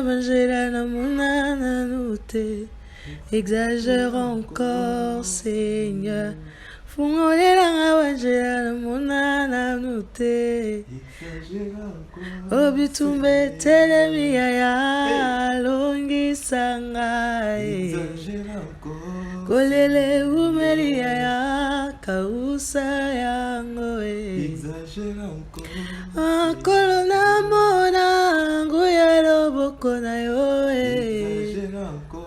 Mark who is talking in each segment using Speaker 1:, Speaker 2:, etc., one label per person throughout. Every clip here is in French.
Speaker 1: Angela namona nanute. Exagère encore, Seigneur. Fungolela Angela namona nanute. Obitumbe telemia ya longi sangai. Kolele umelia ya kausa yango.
Speaker 2: Exagère encore.
Speaker 1: Kolona mona nguya loboko na yo.
Speaker 2: Exagère encore.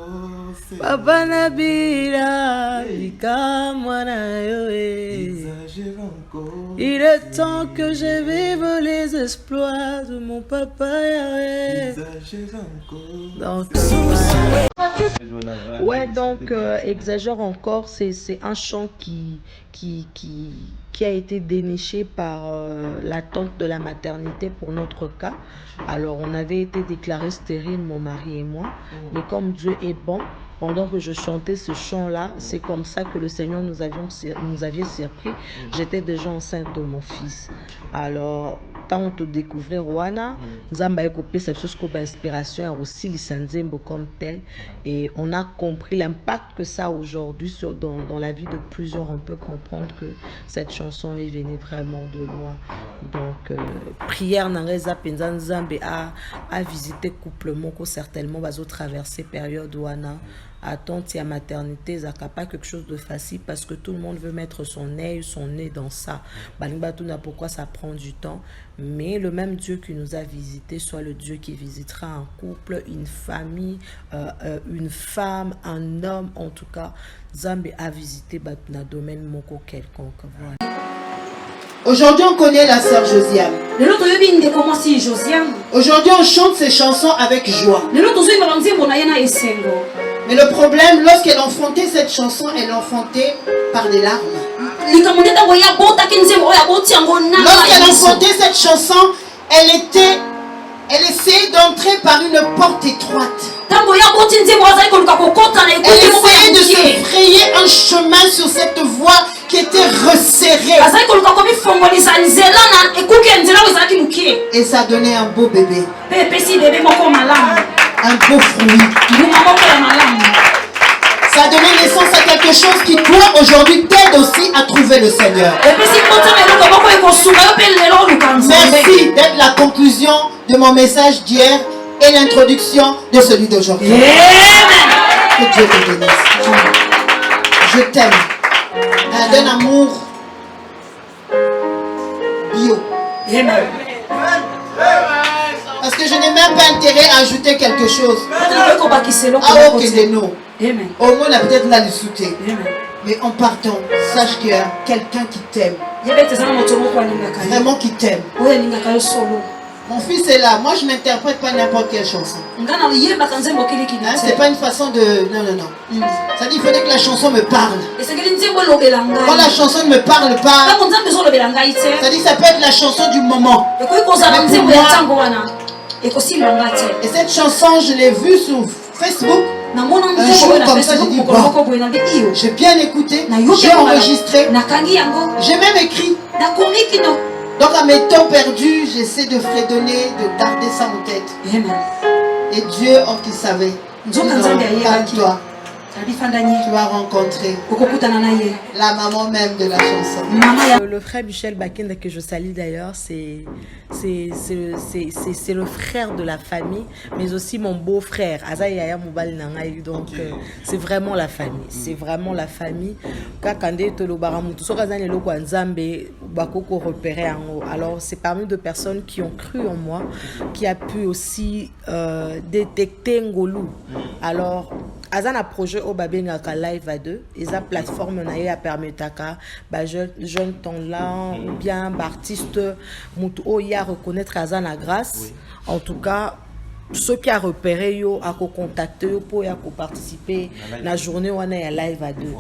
Speaker 1: Papa Nabila, Bika na yo.
Speaker 2: Exagère encore.
Speaker 1: Il est temps que je vive les exploits de mon papa Yahweh.
Speaker 2: Exagère encore.
Speaker 1: Donc, exagère encore, c'est un chant qui a été déniché par la tante de la maternité pour notre cas. Alors, on avait été déclarés stériles, mon mari et moi. Mais comme Dieu est bon, pendant que je chantais ce chant-là, c'est comme ça que le Seigneur nous avait surpris. J'étais déjà enceinte de mon fils. Alors, tant de découvrir Rwanda, nous avons copié cette chose comme inspiration aussi l'Isanzembo comme tel. Et on a compris l'impact que ça a aujourd'hui dans la vie de plusieurs. On peut comprendre que cette chanson est venue vraiment de loin. Donc, prière Nangeza Penzanzambe a visité couple Moko certainement va traverser période Rwanda. Attente à maternité, ça n'est pas quelque chose de facile parce que tout le monde veut mettre son nez dans ça. Pourquoi ça prend du temps? Mais le même Dieu qui nous a visités soit le Dieu qui visitera un couple, une famille, une femme, un homme. En tout cas, Zambé a visité dans domaine moko quelconque. Voilà.
Speaker 3: Aujourd'hui, on connaît la sœur Josiane. Aujourd'hui, on chante ses chansons avec joie. Mais le problème, lorsqu'elle enfantait cette chanson, elle enfantait par des larmes. Lorsqu'elle enfantait cette chanson, elle essayait d'entrer par une porte étroite. Elle essayait de se frayer un chemin sur cette voie qui était resserrée. Et ça donnait un beau bébé. Un beau fruit. Ça a donné naissance à quelque chose qui, toi, aujourd'hui, t'aide aussi à trouver le Seigneur. Merci d'être la conclusion de mon message d'hier et l'introduction de celui d'aujourd'hui. Que Dieu te bénisse. Je t'aime. D'un amour bio. Parce que je n'ai même pas intérêt à ajouter quelque chose. Ah ok, c'est nous. Au moins, on a peut-être là le soutien. Mais en partant, sache qu'il y a quelqu'un qui t'aime. Vraiment qui t'aime. Mon fils est là. Moi, je n'interprète pas n'importe quelle chanson. C'est pas une façon de... Non. Ça dit qu'il faudrait que la chanson me parle. Quand la chanson ne me parle pas, ça dit que ça peut être la chanson du moment. Et cette chanson, je l'ai vue sur Facebook. Un jour comme ça, j'ai dit, bon, j'ai bien écouté, j'ai enregistré, j'ai même écrit. Donc à mes temps perdus, j'essaie de fredonner, de garder ça en tête. Et Dieu, qui savait, calme-toi. Tu vas rencontrer la maman même de la chanson.
Speaker 1: Le frère Michel Bakenda que je salue d'ailleurs, c'est le frère de la famille, mais aussi mon beau-frère. Donc c'est vraiment la famille. C'est vraiment la famille. Alors c'est parmi deux personnes qui ont cru en moi, qui a pu aussi détecter Ngolou. Alors Azana projet au Babengaka Live à 2, et sa plateforme n'a permetaka jeune talent ou bien artiste mutu ya reconnaître Azana grâce. En tout cas, ceux qui a repéré yo a contacté pour ya participer la journée où on est à Live à 2.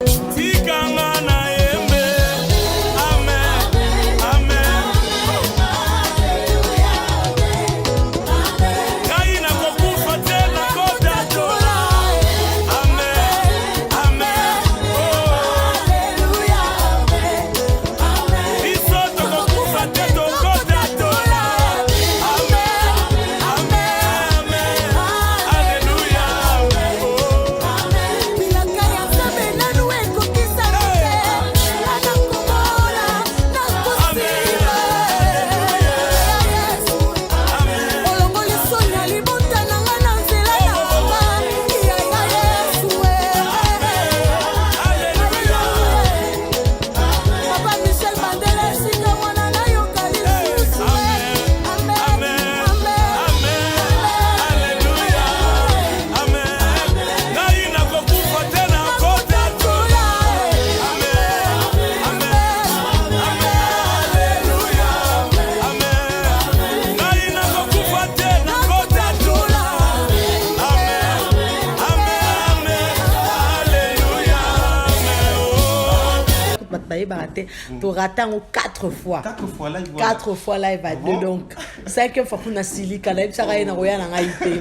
Speaker 1: tozaï baraté, tu ratango 4 fois.
Speaker 2: 4 fois live.
Speaker 1: 4 fois live à 2, donc 5e fois pour Nassili, Kalaïb, Sarah et Naroya,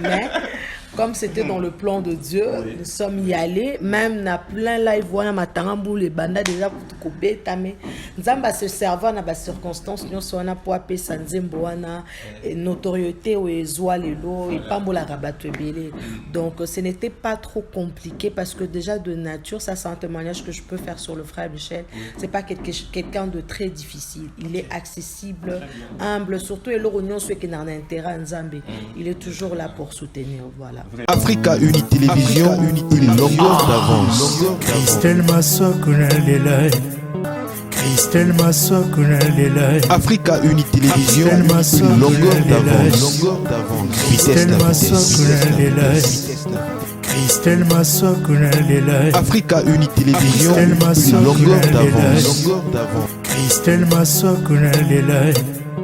Speaker 1: mais comme c'était dans le plan de Dieu, nous sommes y allés, même na plein live, voilà, matangambou, les bandas déjà pour te couper, tamé. Nous avons se servant dans les circonstances, nous sommes pour appeler Sanzembo, notoriété, ou Ezoa, les lots, et pas la rabattre belé. Donc, ce n'était pas trop compliqué parce que déjà de nature, ça c'est un témoignage que je peux faire sur le frère Michel. C'est pas quelqu'un de très difficile. Il est accessible, humble, surtout et l'Oronion, ceux qui n'ont un intérêt en Zambie. Il est toujours là pour soutenir, voilà.
Speaker 4: Africa Uni Télévision, une longueur d'avance.
Speaker 5: Christelle Massokuna Lelai. Christelle Massokuna Lelai.
Speaker 4: Africa Uni Télévision, une longueur d'avance.
Speaker 5: Christelle Massokuna Lelai. Christelle Massokuna Lelai.
Speaker 4: Africa Uni Télévision, une longueur d'avance.
Speaker 5: Christelle Massokuna Lelai.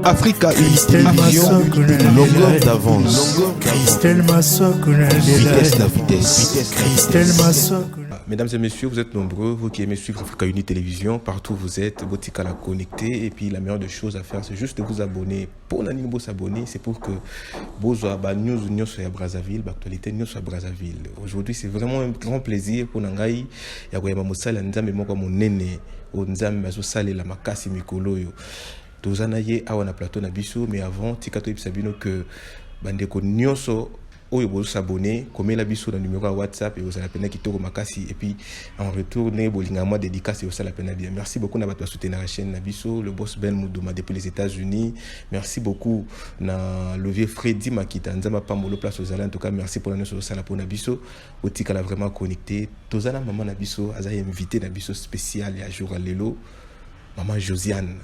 Speaker 4: Africa Uni Télévision, une longueur d'avance.
Speaker 5: Christelle Massokuna Lelai.
Speaker 4: Vitesse.
Speaker 2: Mesdames et messieurs, vous êtes nombreux, vous qui aimez suivre Africa Uni Télévision, partout où vous êtes, votre à la connecter. Et puis la meilleure des choses à faire, c'est juste de vous abonner. Pour n'animo s'abonner, c'est pour que vous ayez news sur Brazzaville, l'actualité news sur Brazzaville. Aujourd'hui, c'est vraiment un grand plaisir pour Nangaï. Il y a un moussal, nzambe moko monene, nzambe mazosale la makasi mikolo yo. Tozana ye awa na plateau na biso, mais avant tikato ibsabino que bandeko nyonso oyo bozo s'abonner, comme la biso na numéro à WhatsApp et vous allez peine kitoko makasi et puis en retour ne bolinga moi dédicace et vous allez peine bien. Merci beaucoup na bato soutenir la chaîne na biso, le boss Ben Moudouma depuis les États-Unis. Merci beaucoup na le vieux Freddy Makita nzama pambolo place aux en tout cas merci pour la noce sala pour na biso. Otika la vraiment connecté. Tozana maman na biso aza invité na biso spécial ya jour lelo. Maman Josiane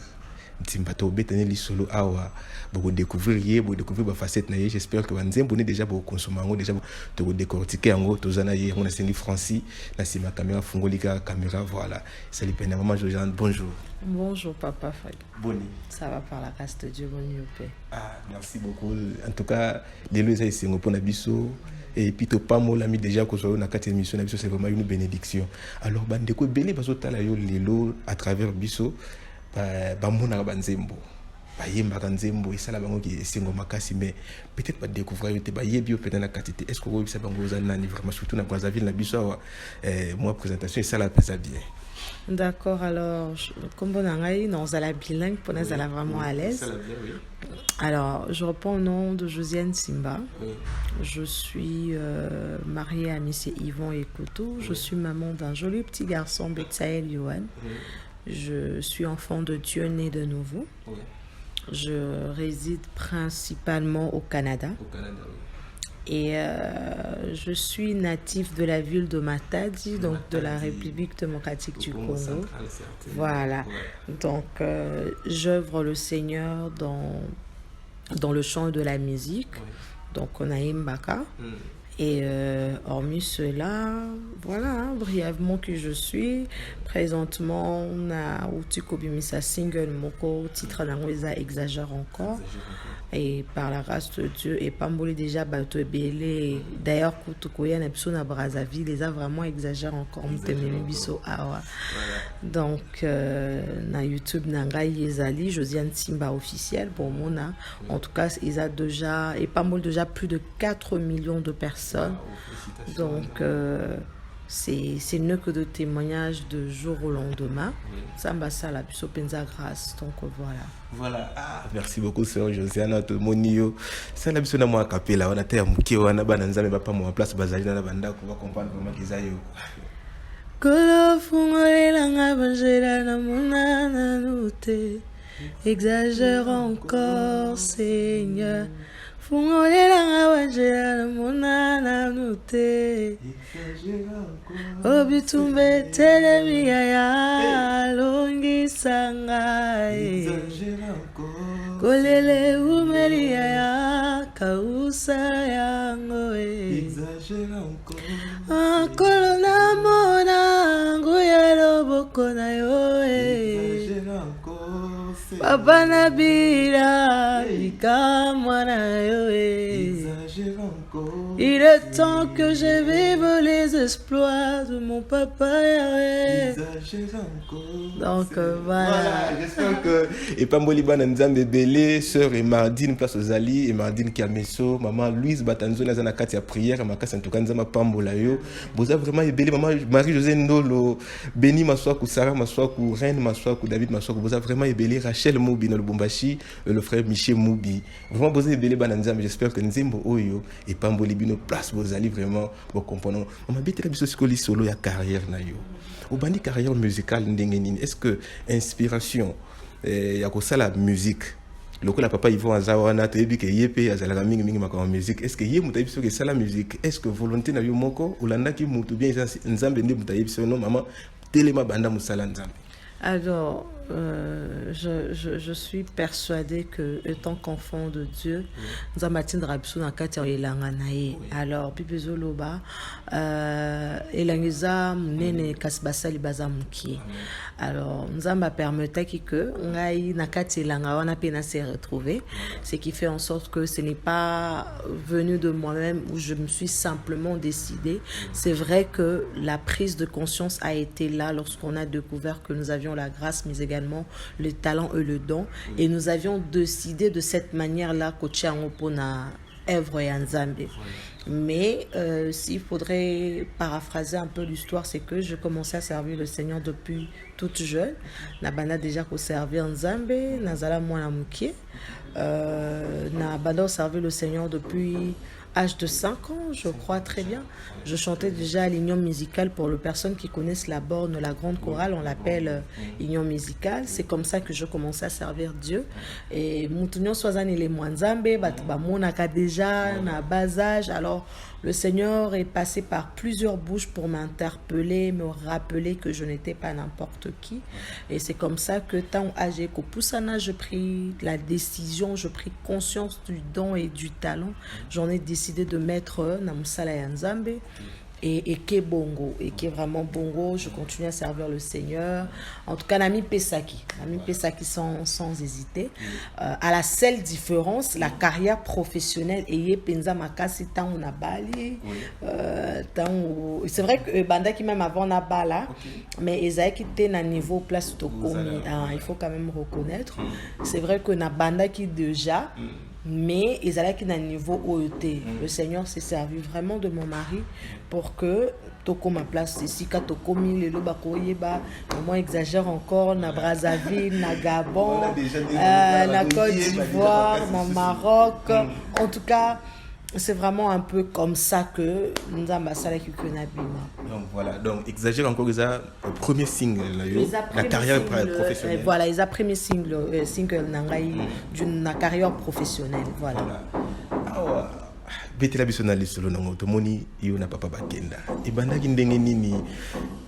Speaker 2: Timbato Betani solo awa beaucoup découvrir ba facette na ye. J'espère que banzembo ne déjà beaucoup consommer déjà te décortiquer ngo tozana ye on a seni Francis na sima caméra fungolika caméra voilà. Salut pena maman Josiane, bonjour.
Speaker 1: Bonjour papa Fag.
Speaker 2: Boni.
Speaker 1: Ça va par la grâce de Dieu, bon paix.
Speaker 2: Ah, merci beaucoup. En tout cas, les lois ici on pour na biso et puis to pas mo l'ami déjà que sur na 4e émission na biso c'est vraiment une bénédiction. Alors bande ko belé baso tala yo lelo à travers biso ba mona banzembo ba yemba kanzembo isala bango ki singo makasi mais peut-être pas découvrir te ba yebi peut-être na quantité est-ce que vous savez bango za nani vraiment surtout na Brazzaville na biso moi présentation ça la pesa bien.
Speaker 1: D'accord, alors comme on a eu dans la bilingue pour nous aller vraiment à l'aise. Alors je reprends le nom de Josiane Simba. Je suis mariée à monsieur Yvon Ekoto. Je suis maman d'un joli petit garçon Betsaël Yohan. Je suis enfant de Dieu né de nouveau. Je réside principalement au Canada. Et je suis natif de la ville de Matadi, donc de la République démocratique du Congo. Voilà. Donc j'œuvre le Seigneur dans le chant de la musique. Donc on a Mbaka. Et hormis cela, voilà, brièvement qui je suis. Présentement, on a Outikobimisa single moko, titre d'Angweza exagère encore. Et par la grâce de Dieu, et Pamboli déjà bateau belé. D'ailleurs, Koutukoya Nepso na Brazzaville, les a vraiment exagère encore. Biso awa. Donc, na YouTube Nangai Yezali, Josiane Simba officiel pour Mona. En tout cas, ils a déjà, et Pamboli déjà plus de 4 millions de personnes. Donc, c'est ne que de témoignages de jour au lendemain. Samba Sala, Biso Penza grâce. Donc voilà.
Speaker 2: Voilà. Ah, merci beaucoup, sœur Josiane. Tout le monde, ça n'a pas moi capé là. On a été à Mouké, on a bananza, mais pas moi en place. Bazali dans la banda, on va comprendre comment qu'ils aillent.
Speaker 1: Kolo fungole langa banjela na mona na nute. Exagère encore, Seigneur. Fungole langa banjela na mona na nute. Obitumbe telemiya ya longi sangai. Kolele umelia ya kausa yango. Akolo na mona nguya loboko na yo. Papa na bira ikamwa na yo. Il est temps que je vive les exploits de mon papa. Donc voilà.
Speaker 2: J'espère que et Pamboli Bana Nzambe Belé, sœur et Mardine place aux Ali et Mardine Kiameso, maman Louise Batanzo na kati prière makasi en tout cas Nzamba Pambola yo. Boza vraiment belé maman Marie-Josée Ndolo, Béni Maswaku, Sarah Maswaku, Reine Maswaku, David Maswaku, boza vraiment belé Rachel Moubi dans le Bombashi, le frère Michel Moubi. Vraiment boza belé Bana Nzambe, j'espère que Nzembo Oyo et Pamboli Bino place Bozali vraiment bon comprenons. Maman bité la biso skoli solo ya carrière na yo. Au bandi carrière musicale ndenge est-ce que inspiration ya kosala musique lokola papa Yvon azawana toyebi ke yepe azalaka mingi makama musique est-ce que ye mutayebi so ke sala musique est-ce que volonté na yo moko olandaki mutu bien nzambe nde mutayebi so non maman telema banda musala nzambe.
Speaker 1: Alors, je suis persuadée que, étant qu'enfant de Dieu, nous avons atteint Rabsou dans Katia et Langanae. Alors, Pipizo Loba, Elangiza, Nene, Kasbasa, Libaza, Mouki. Alors, nous avons permis que on aille dans Katia et Langa, on a peine à se retrouver. Ce qui fait en sorte que ce n'est pas venu de moi-même où je me suis simplement décidée. C'est vrai que la prise de conscience a été là lorsqu'on a découvert que nous avions la grâce, mais également le talent et le don. Et nous avions décidé de cette manière-là, coacher en Opona, Evre et Nzambe. Mais s'il faudrait paraphraser un peu l'histoire, c'est que je commençais à servir le Seigneur depuis toute jeune. Nabana déjà qu'on servait Nzambe, Nazala Mwana Moukie. Nabana servait le Seigneur depuis âge de 5 ans, je crois très bien. Je chantais déjà à l'union musicale. Pour les personnes qui connaissent la borne, la grande chorale, on l'appelle union musicale. C'est comme ça que je commençais à servir Dieu. Et Moutounion Soazani les Mwanzambe, Monaka déjà, na bas âge. Alors, le Seigneur est passé par plusieurs bouches pour m'interpeller, me rappeler que je n'étais pas n'importe qui. Et c'est comme ça que, tant âgé qu'au Poussana, je pris la décision, je pris conscience du don et du talent. J'en ai décidé de mettre Namusala Nzambe et qui est bongo, et qui est vraiment bongo. Je continue à servir le Seigneur. En tout cas, Nami Pesaki sans hésiter. À la seule différence, la carrière professionnelle et Penza Makasi tant on a bali. C'est vrai que Banda qui même avant na bala, mais Esaïe qui était à niveau place Tokomi, il faut quand même reconnaître. C'est vrai que na Banda qui déjà mais ils allaient à un niveau OET. Le Seigneur s'est servi vraiment de mon mari pour que toko ma place ici quand toko mi le loba koyeba moi exagère encore na Brazzaville, na Gabon, na Côte d'Ivoire, na Maroc. En tout cas, c'est vraiment un peu comme ça que nous avons
Speaker 2: donc voilà, donc exagère encore le premier single la carrière professionnelle.
Speaker 1: Voilà, les premiers single d'une carrière professionnelle. Voilà.
Speaker 2: Betela bisonali solo nango tomoni yo na papa bakenda et bandaki ndenge nini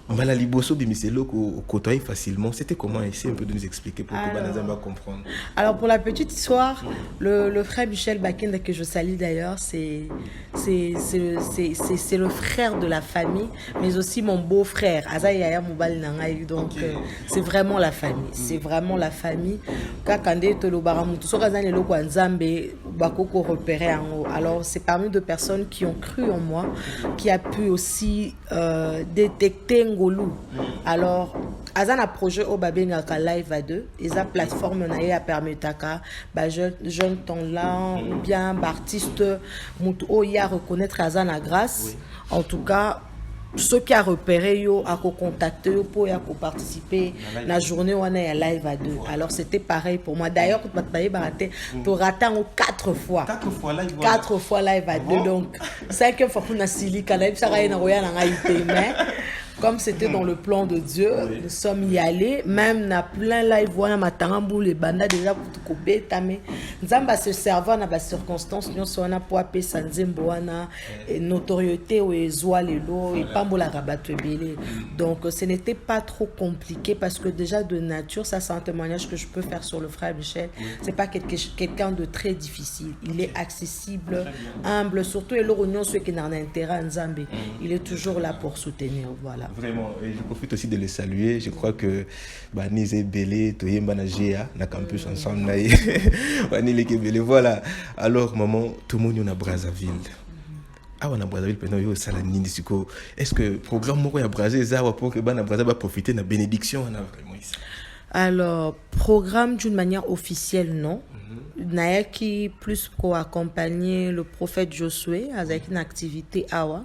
Speaker 2: mbala liboso bimiselo ko côtoyer facilement, c'était comment? Essayer un peu de nous expliquer pour que Banazam va comprendre.
Speaker 1: Alors pour la petite histoire, le frère Michel Bakenda que je salue d'ailleurs, c'est le frère de la famille, mais aussi mon beau-frère Azaya Moubal Nangaï, donc c'est vraiment la famille, c'est vraiment la famille. Kakande Tolobaramutu Sokazan le Loko Nzambe Bakoko repéré en haut. Alors c'est parmi deux personnes qui ont cru en moi, qui a pu aussi détecter Ngolou. Alors Azana projet au Babengaka Live à 2, et sa plateforme n'a permis taka jeune ton là ou bien artiste mutu oya reconnaître Azana grâce. En tout cas, ceux qui a repéré yo a contacté yo pour participer à la journée où on est à live à 2. Alors c'était pareil pour moi. D'ailleurs, tu raté 4 fois. 4 fois live à 2. Donc 5e fois pour Nassili Kanaïb Saraï Naroya Nangaïté. Mais comme c'était dans le plan de Dieu, nous sommes y allés. Même na plein live voilà matarambou les bandas déjà pour tout couper tamé. Nzamba se servant na ba circonstances nous sommes na pour appeler Sanzembo wana notoriété ou ezwa lelo et pambola rabatwe belé. Donc ce n'était pas trop compliqué parce que déjà de nature, ça c'est un témoignage que je peux faire sur le frère Michel. C'est pas quelqu'un de très difficile. Il est accessible, humble, surtout et l'orion ceux qui n'en a intérêt à Nzambe. Il est toujours là pour soutenir. Voilà.
Speaker 2: Vraiment, et je profite aussi de les saluer. Je crois que Nizé Belé, Toyemba Najea, na campus ensemble, voilà. Alors, maman, tout le monde est à Brazzaville. on a Brazzaville pendant yo ça la nini siko. Est-ce que programme moko ya Brazzaville ça pour que bana Brazzaville va profiter de la bénédiction on a vraiment ici?
Speaker 1: Alors, programme d'une manière officielle, non. Naya qui plus pour accompagner le prophète Josué avec une activité awa.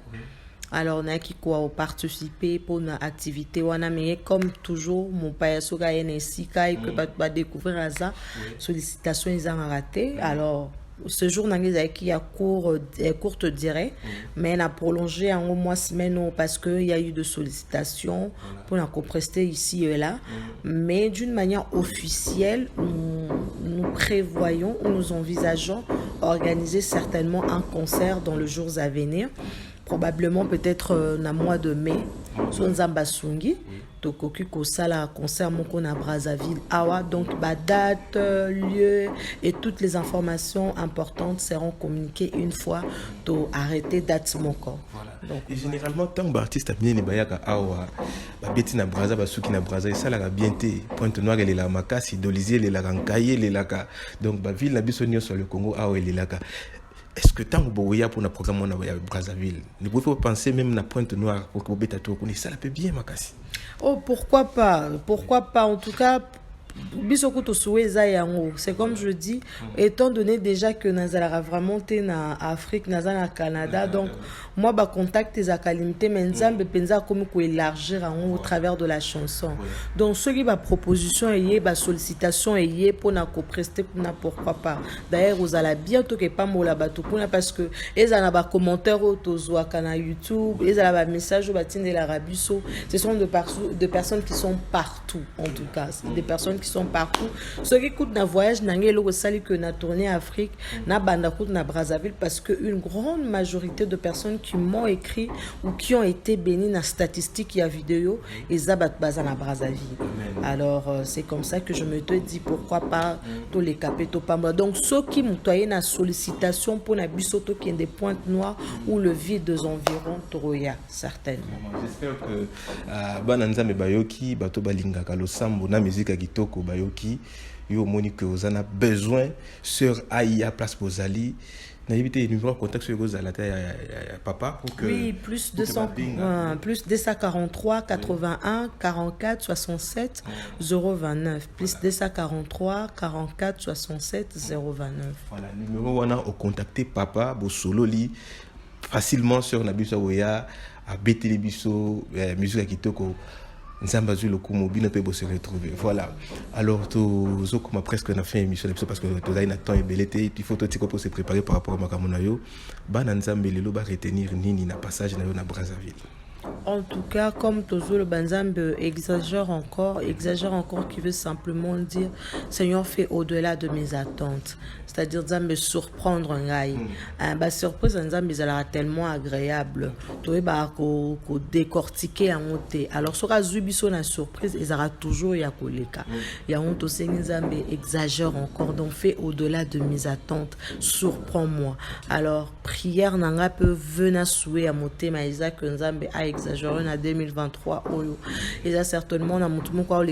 Speaker 1: Alors, on a qui quoi participer pour une activité wana mais comme toujours mon père soga NSI il peut pas découvrir ça sollicitations ils ont raté. Alors ce jour qui a courte durée mais on a prolongé en au moins semaine parce que il y a eu de sollicitations pour nous prester ici et là mais d'une manière officielle nous prévoyons ou nous envisageons organiser certainement un concert dans les jours à venir, probablement peut-être dans le mois de mai sur Nzamba Sungi. Tokoki Kosala concert moko na Brazzaville awa donc date, lieu et toutes les informations importantes seront communiquées une fois to arrêter date moko.
Speaker 2: Donc et généralement tant artiste bien ne bayaka awa ba beti na Brazza ba suki na Brazza ça la bien té Pointe Noire elle la makasi Dolisie elle la rankaye elle la donc ba ville na biso sur le Congo awa elle la. Est-ce que tant que vous pour un programme à Brazzaville, ne pouvez pas penser même à Pointe Noire pour que vous puissiez ça la peut bien makasi.
Speaker 1: Oh pourquoi pas en tout cas c'est comme je dis étant donné déjà que Nazara vraiment en Afrique Nazara Canada donc moi contact les akalimité mais nzambe penza comme ko élargir au travers de la chanson donc ce qui va proposition et sollicitation et pour na ko prester pourquoi pas d'ailleurs vous allez bientôt que pas mola bato parce que les ana ba commentaires autour kana YouTube les ana ba message au batin de l'Arabiso ce sont de personnes qui sont partout en tout cas des personnes qui sont partout ceux qui écoutent na voyage nangelo ko sali que na tourner Afrique na banda kout na Brazzaville parce que une grande majorité de personnes qui m'ont écrit ou qui ont été bénis na statistiques et vidéo et zabat bazana Brazzaville. Alors c'est comme ça que je me te dis pourquoi pas tous les capitaux pas donc ceux qui m'ont na sollicitation pour na bisoto qui est des Pointes Noires ou le vide des environs Toroya certainement.
Speaker 2: J'espère que bananzambe bayoki bato balingaka losambo na musique ya kitoko bayoki yo moni que vous en a besoin sur Aïa place Bozali na éviter numéro contact sur Bozala papa pour que
Speaker 1: oui plus 243 81 44 67 029 plus 243 44 67 029
Speaker 2: voilà numéro on a au contacter papa bo solo li facilement sur Nabiso Oya à Bétélébiso musique à kitoko Nzamba Zulu le Kumobi ne peut pas se retrouver. Voilà. Alors, tout ce qu'on a presque fait émission parce que tout a un temps et belleté. Il faut tout pour se préparer par rapport à Makamonayo. Ban Nzamba Lelo va retenir Nini na passage na Brazzaville.
Speaker 1: En tout cas, comme toujours le Banzambe exagère encore qui veut simplement dire Seigneur fait au-delà de mes attentes. C'est-à-dire me surprendre un gars. Surprise Nzambe sera tellement agréable. Tu vas décortiquer en monté. Alors sera zubiso na surprise et sera toujours ya koleka. Ya on to Nzambe exagère encore donc fait au-delà de mes attentes. Surprends-moi. Alors prière nanga peut venir souhaiter à monter mais Isaac Nzambe a exagéré en 2023 et ça certainement dans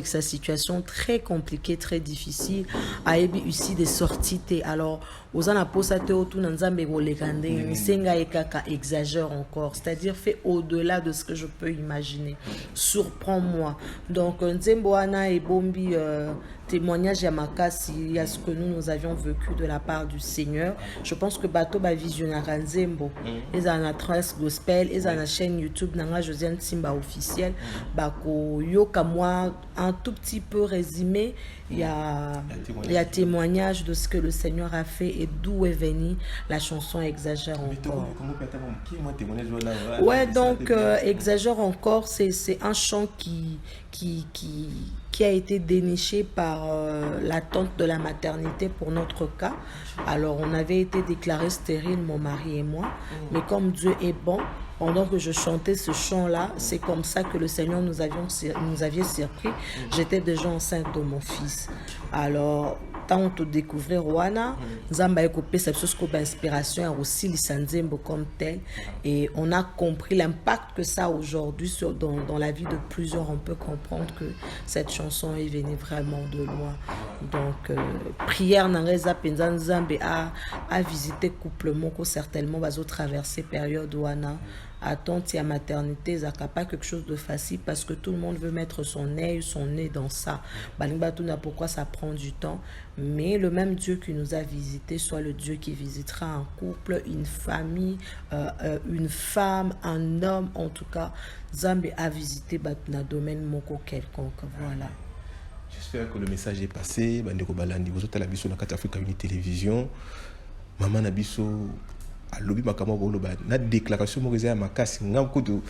Speaker 1: sa situation très compliquée très difficile a eu ici des sorties alors aux en posate autour Nzambe golekande senga ekaka exagère encore c'est-à-dire fait au-delà de ce que je peux imaginer surprends-moi donc Nzemboana et Bombi témoignage à Makasi à ce que nous avions vécu de la part du Seigneur. Je pense que Bato ba visionnaire Nzembo ils ont la trace gospel ils ont la chaîne YouTube Nanga Josiane Simba officiel bako yoka moi un tout petit peu résumé il y a témoignage de ce que le Seigneur a fait et d'où est venue la chanson exagère encore. Ouais donc exagère encore c'est un chant qui a été déniché par l'attente de la maternité pour notre cas. Alors on avait été déclarés stériles, mon mari et moi, mais comme Dieu est bon, pendant que je chantais ce chant-là, c'est comme ça que le Seigneur nous avait surpris. J'étais déjà enceinte de mon fils. Alors, tant de découvrir Rwanda, Nzamba a coupé cette chose comme inspiration aussi l'Isanzembo comme tel. Et on a compris l'impact que ça a aujourd'hui dans la vie de plusieurs. On peut comprendre que cette chanson est venue vraiment de loin. Donc prière n'angeza penza nzambe a visité couple moko certainement bazo traverser période wana attente à maternité zaka pas quelque chose de facile parce que tout le monde veut mettre son nez dans ça. Balimba tuna pourquoi ça prend du temps, mais le même Dieu qui nous a visité soit le Dieu qui visitera un couple, une famille, une femme, un homme, en tout cas Zambé a visité batuna domaine moko quelconque. Voilà.
Speaker 2: J'espère que le message est passé. Bandeko balandi vous êtes à la biso na Africa Uni Télévision. Maman na biso alobi makamo ko loba na déclaration mo reza ya makasi ngam kudu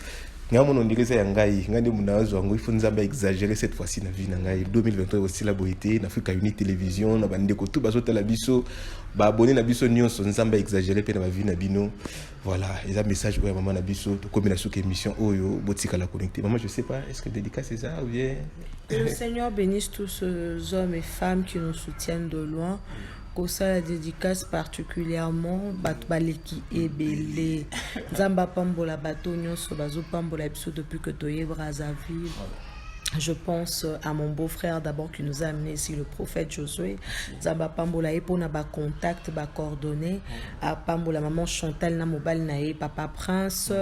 Speaker 2: ngam on dirait ça ngai ngande munazo ngo il nzamba exagérer cette fois-ci na vie na ngai 2023 aussi la boité na Africa Uni Télévision na bandeko tout bazo la biso ba abonné na biso nyonso nzamba exagérer pe na ba vie na bino. Voilà, et un message pour maman na biso to combinaison émission oyo botika la connecter. Maman, je sais pas, est-ce que dédicace c'est ça ou bien
Speaker 1: le Seigneur bénisse tous ces hommes et femmes qui nous soutiennent de loin. Kosa la dédicace particulièrement Batbaleki et Belé. Zamba Pambola Batonio Sobazo Pambola Biso depuis que Toye Brazzaville. Je pense à mon beau-frère d'abord qui nous a amené ici, le prophète Josué. Zamba Pambola Epona ba contact, ba coordonnées. À Pambola, maman Chantal Namobal Nae, papa Prince,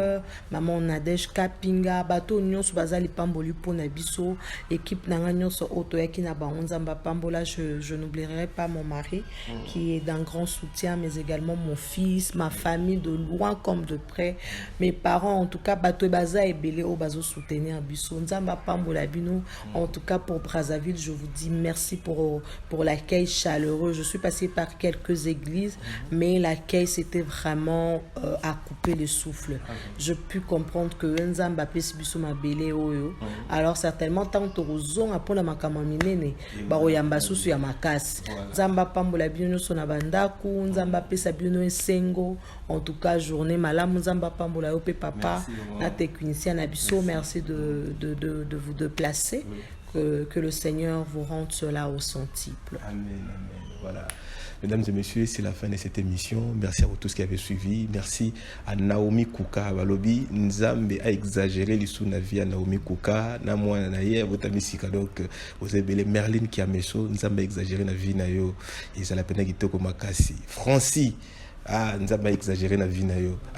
Speaker 1: maman Nadège Kapinga, bateau Nyos Bazali Pamboli Pona Biso, équipe Nanganyos Otoyaki Naba Zamba Pambola. Je n'oublierai pas mon mari qui est d'un grand soutien, mais également mon fils, ma famille de loin comme de près, mes parents en tout cas, bateau Baza et Belé au Bazo soutenir Biso. Zamba Pambola. En tout cas pour Brazzaville, je vous dis merci pour l'accueil chaleureux. Je suis passée par quelques églises, mais l'accueil c'était vraiment à couper le souffle. Je pu comprendre que Nzamba Pesibiso ma belé oyo. Alors certainement tant que rozon apona makamamine baroyamba susu ya makasi. Nzamba pambola bino sona bandaku, Nzamba pesa bino esengo. En tout cas journée malamu Nzamba pambola yo pe papa na technicien na biso. Merci de vous déplacer. Que le Seigneur vous rende cela au centuple.
Speaker 2: Amen, amen. Voilà. Mesdames et messieurs, c'est la fin de cette émission. Merci à vous tous qui avez suivi. Merci à Naomi Kuka Balobi. Nzambe a exagéré l'histoire de la vie à Naomi Kuka. Na moi na hier votre misika donc vous avez Merlin qui a meso. Nzambe a exagéré la vie na yo. Et ça la peine qui toko makasi. Francis nous avons exagéré la vie.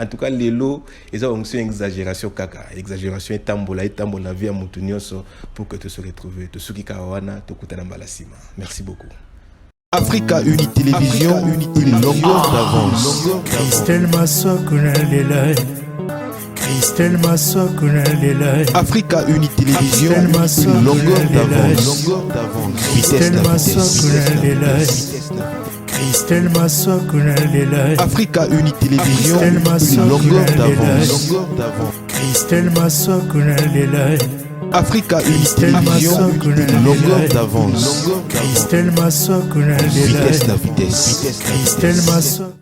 Speaker 2: En tout cas, les lots, ils ont une exagération kaka. Exagération est tambola la vie à Moutounioso pour que tu se retrouves. Tu suki kawana, tu kutana balasima. Merci beaucoup.
Speaker 5: Africa Uni Télévision, une longueur d'avance. Christelle Massokuna Lelai. Christelle Massokuna Lelai. Africa Uni Télévision, une longueur d'avance. Christelle Massokuna Lelai. Christelle Massokuna Lelai. Africa Uni Télévision, une longueur d'avance. Christelle Massokuna Lelai. Africa Uni Télévision, une longueur d'avance. Christelle Massokuna Lelai. Vitesse la vitesse. Christelle Massokuna.